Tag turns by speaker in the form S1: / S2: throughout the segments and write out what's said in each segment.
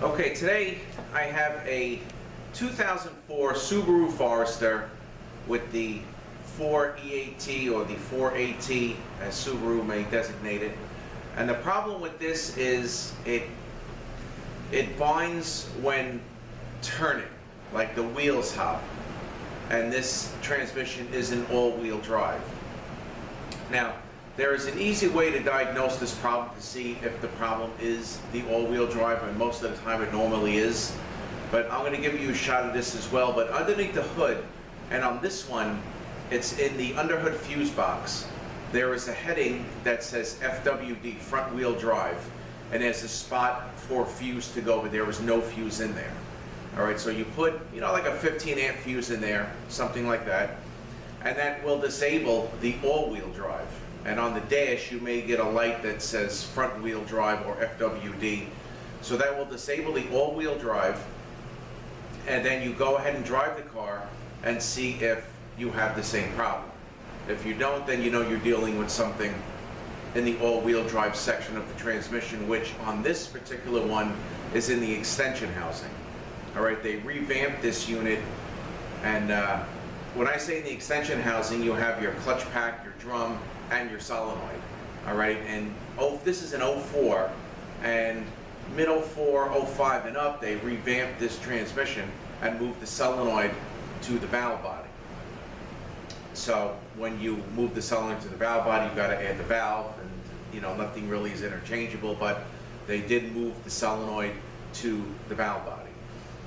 S1: Okay, today I have a 2004 Subaru Forester with the 4EAT or the 4AT as Subaru may designate it. And the problem with this is it binds when turning, like the wheels hop. And this transmission is an all-wheel drive. Now, there is an easy way to diagnose this problem to see if the problem is the all-wheel drive, and most of the time it normally is. But I'm going to give you a shot of this as well. But underneath the hood, and on this one, it's in the underhood fuse box. There is a heading that says FWD, front wheel drive, and there's a spot for fuse to go, but there is no fuse in there. All right, so you put, like a 15 amp fuse in there, something like that, and that will disable the all-wheel drive. And on the dash, you may get a light that says front wheel drive or FWD. So that will disable the all-wheel drive, and then you go ahead and drive the car and see if you have the same problem. If you don't, then you know you're dealing with something in the all-wheel drive section of the transmission, which on this particular one is in the extension housing. All right, they revamped this unit, and when I say in the extension housing, you have your clutch pack, your drum, and your solenoid. All right, and this is an 04, and mid 04, 05 and up, they revamped this transmission and moved the solenoid to the valve body. So when you move the solenoid to the valve body, you've got to add the valve, and nothing really is interchangeable, but they did move the solenoid to the valve body.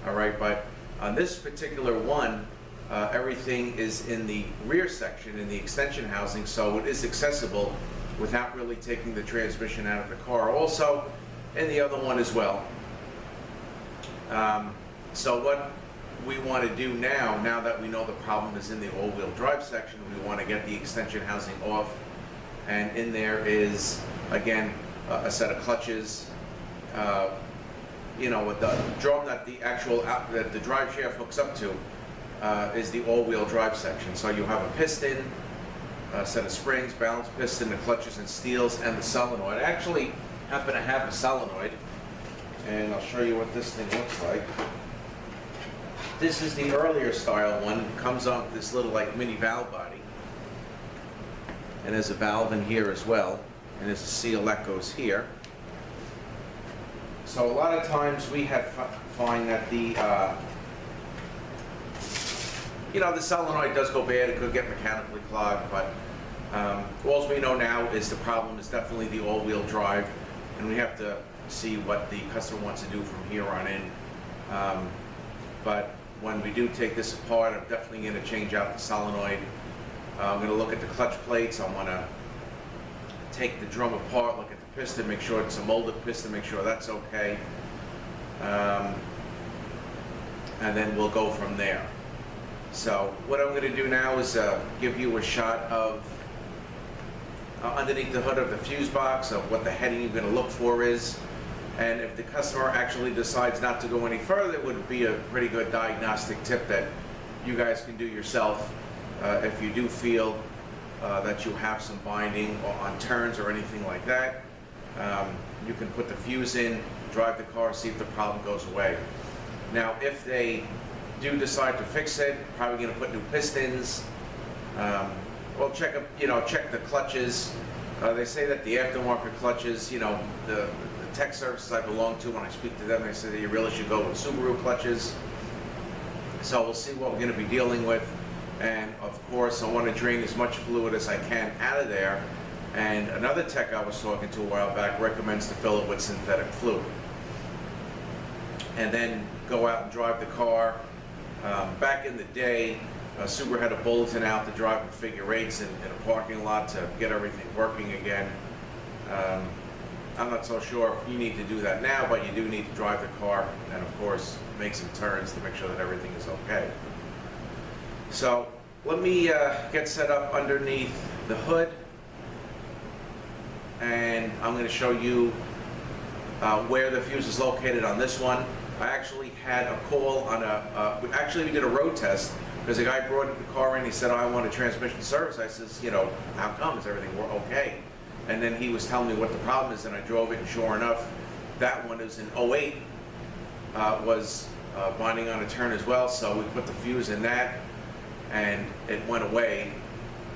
S1: All right, but on this particular one, everything is in the rear section, in the extension housing, so it is accessible without really taking the transmission out of the car. Also, in the other one as well. So what we want to do now that we know the problem is in the all-wheel drive section, we want to get the extension housing off, and in there is, again, a set of clutches, with the drum that the drive shaft hooks up to is the all-wheel drive section. So you have a piston, a set of springs, balance piston, the clutches and steels, and the solenoid. I actually happen to have a solenoid, and I'll show you what this thing looks like. This is the earlier style one. It comes on with this little mini valve body, and there's a valve in here as well, and there's a seal that goes here. So a lot of times we find that the the solenoid does go bad. It could get mechanically clogged, but all we know now is the problem is definitely the all-wheel drive, and we have to see what the customer wants to do from here on in. But when we do take this apart, I'm definitely going to change out the solenoid. I'm going to look at the clutch plates. I want to take the drum apart, look at the piston, make sure it's a molded piston, make sure that's okay. And then we'll go from there. So what I'm going to do now is give you a shot of underneath the hood of the fuse box of what the heading you're going to look for is. And if the customer actually decides not to go any further, it would be a pretty good diagnostic tip that you guys can do yourself if you do feel that you have some binding on turns or anything like that. You can put the fuse in, drive the car, see if the problem goes away. Now, if they do decide to fix it, probably going to put new pistons. Well, check the clutches. They say that the aftermarket clutches, the tech services I belong to, when I speak to them, they say that you really should go with Subaru clutches. So we'll see what we're going to be dealing with. And of course, I want to drain as much fluid as I can out of there. And another tech I was talking to a while back recommends to fill it with synthetic fluid. And then go out and drive the car. Back in the day, Subaru had a bulletin out to drive in figure eights in a parking lot to get everything working again. I'm not so sure if you need to do that now, but you do need to drive the car and, of course, make some turns to make sure that everything is okay. So let me get set up underneath the hood, and I'm going to show you where the fuse is located on this one. I actually had a call on we did a road test because a guy brought the car in. He said, I want a transmission service. I says, how come? Is everything okay? And then he was telling me what the problem is, and I drove it, and sure enough, that one is an 08 was binding on a turn as well, so we put the fuse in that and it went away.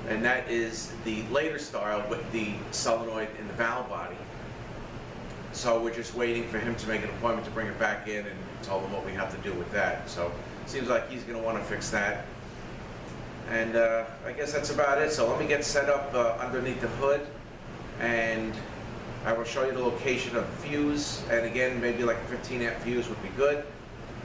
S1: And that is the later style with the solenoid in the valve body. So we're just waiting for him to make an appointment to bring it back in and tell him what we have to do with that. So it seems like he's going to want to fix that. And I guess that's about it. So let me get set up underneath the hood, and I will show you the location of the fuse. And again, maybe like a 15 amp fuse would be good.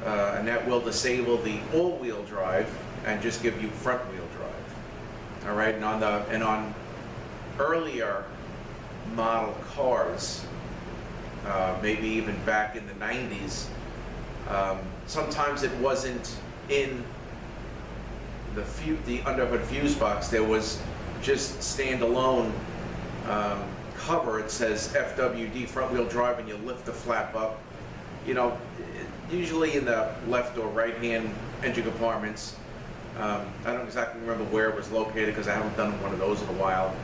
S1: And that will disable the all-wheel drive and just give you front-wheel drive. All right, and on earlier model cars, maybe even back in the 90s, sometimes it wasn't in the underhood fuse box. There was just standalone cover. It says FWD, front wheel drive, and you lift the flap up. You know, usually in the left or right hand engine compartments. I don't exactly remember where it was located because I haven't done one of those in a while.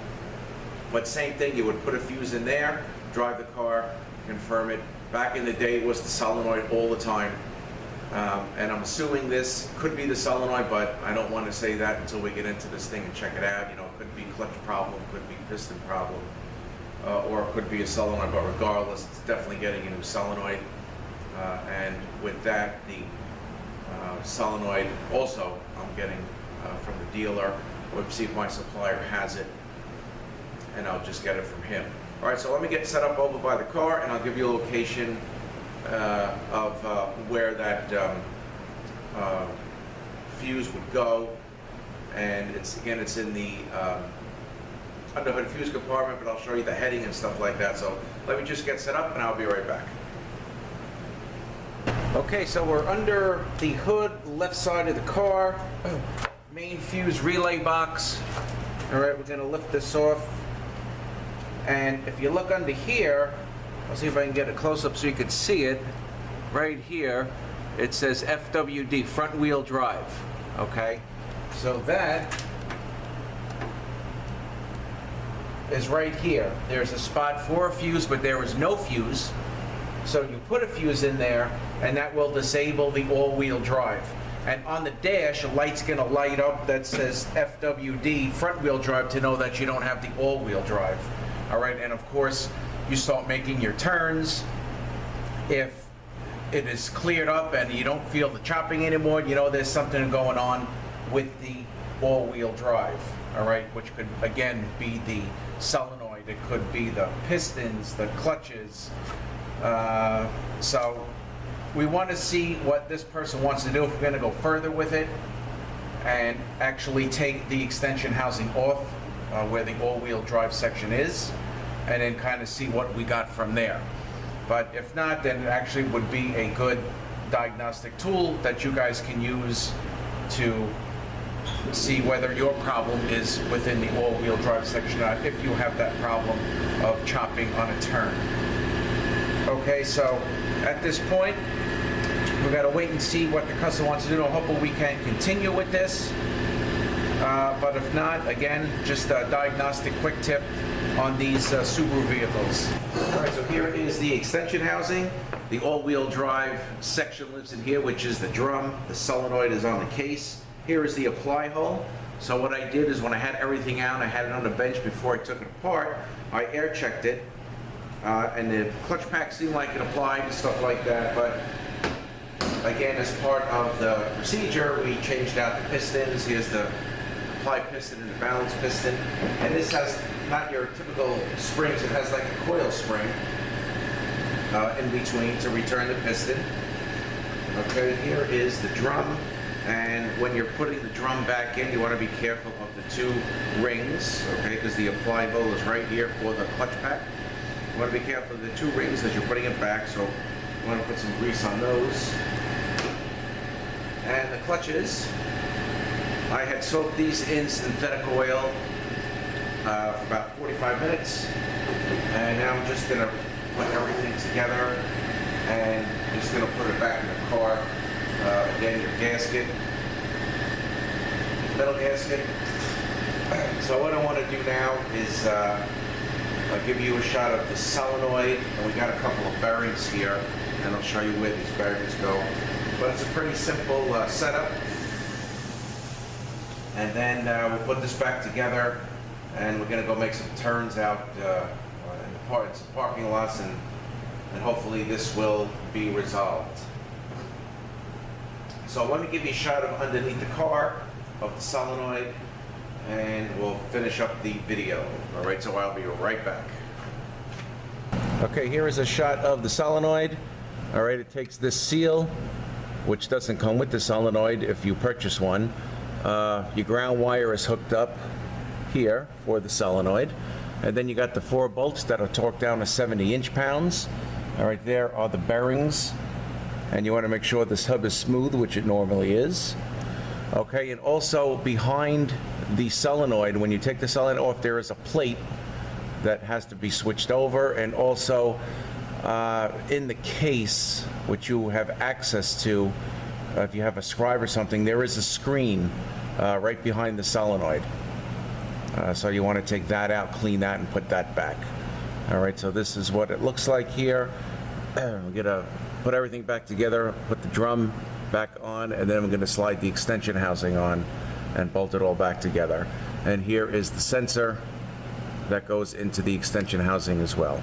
S1: But same thing, you would put a fuse in there, drive the car, confirm it. Back in the day, it was the solenoid all the time. And I'm assuming this could be the solenoid, but I don't want to say that until we get into this thing and check it out. You know, it could be clutch problem, could be piston problem, or it could be a solenoid, but regardless, it's definitely getting a new solenoid. And with that, the solenoid also I'm getting from the dealer. We'll see if my supplier has it, and I'll just get it from him. All right, so let me get set up over by the car, and I'll give you a location of where that fuse would go. And it's in the underhood fuse compartment, but I'll show you the heading and stuff like that. So let me just get set up, and I'll be right back. Okay, so we're under the hood, left side of the car, main fuse relay box. All right, we're going to lift this off. And if you look under here, I'll see if I can get a close-up so you can see it. Right here, it says FWD, front wheel drive. Okay, so that is right here. There's a spot for a fuse, but there is no fuse. So you put a fuse in there, and that will disable the all-wheel drive. And on the dash, a light's going to light up that says FWD, front wheel drive, to know that you don't have the all-wheel drive. All right, and of course, you start making your turns. If it is cleared up and you don't feel the chopping anymore, you know there's something going on with the all-wheel drive. All right, which could again be the solenoid. It could be the pistons, the clutches. So we want to see what this person wants to do, if we're going to go further with it and actually take the extension housing off where the all-wheel drive section is, and then kind of see what we got from there. But if not, then it actually would be a good diagnostic tool that you guys can use to see whether your problem is within the all-wheel drive section, if you have that problem of chopping on a turn. Okay, so at this point, we've got to wait and see what the customer wants to do. Hopefully we can continue with this. But if not, again, just a diagnostic quick tip on these Subaru vehicles. All right, so here is the extension housing. The all-wheel drive section lives in here, which is the drum. The solenoid is on the case. Here is the apply hole. So what I did is when I had everything out, I had it on the bench before I took it apart, I air checked it. And the clutch pack seemed like it applied and stuff like that, but again, as part of the procedure, we changed out the pistons. Here's the apply piston and the balance piston. And this has not your typical springs, it has like a coil spring in between to return the piston. Okay, here is the drum. And when you're putting the drum back in, you want to be careful of the two rings, okay, because the apply hole is right here for the clutch pack. You want to be careful of the two rings as you're putting it back, so you want to put some grease on those. And the clutches, I had soaked these in synthetic oil for about 45 minutes. And now I'm just going to put everything together and just going to put it back in the car. Again, your gasket, metal gasket. So what I want to do now is I'll give you a shot of the solenoid, and we got a couple of bearings here, and I'll show you where these bearings go. But it's a pretty simple setup. And then we'll put this back together, and we're going to go make some turns out in the parking lots, and hopefully this will be resolved. So let me give you a shot of underneath the car, of the solenoid, and we'll finish up the video. All right, so I'll be right back. Okay, here is a shot of the solenoid. All right, it takes this seal, which doesn't come with the solenoid if you purchase one. Your ground wire is hooked up here for the solenoid, and then you got the 4 bolts that are torqued down to 70 inch-pounds. All right, there are the bearings, and you want to make sure this hub is smooth, which it normally is. Okay, and also behind the solenoid, when you take the solenoid off, there is a plate that has to be switched over, and also in the case, which you have access to, if you have a scribe or something, there is a screen right behind the solenoid. So you want to take that out, clean that, and put that back. All right, so this is what it looks like here. We're gonna put everything back together, put the drum back on, and then I'm going to slide the extension housing on and bolt it all back together. And here is the sensor that goes into the extension housing as well.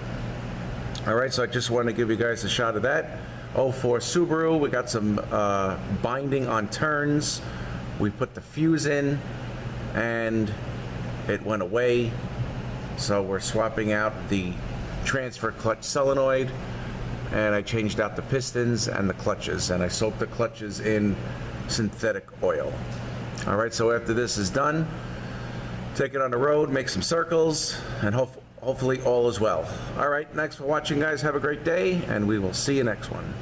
S1: All right, so I just want to give you guys a shot of that. Oh, for Subaru, we got some binding on turns. We put the fuse in, and it went away. So we're swapping out the transfer clutch solenoid, and I changed out the pistons and the clutches, and I soaked the clutches in synthetic oil. All right, so after this is done, take it on the road, make some circles, and hopefully all is well. All right, thanks for watching, guys. Have a great day, and we will see you next one.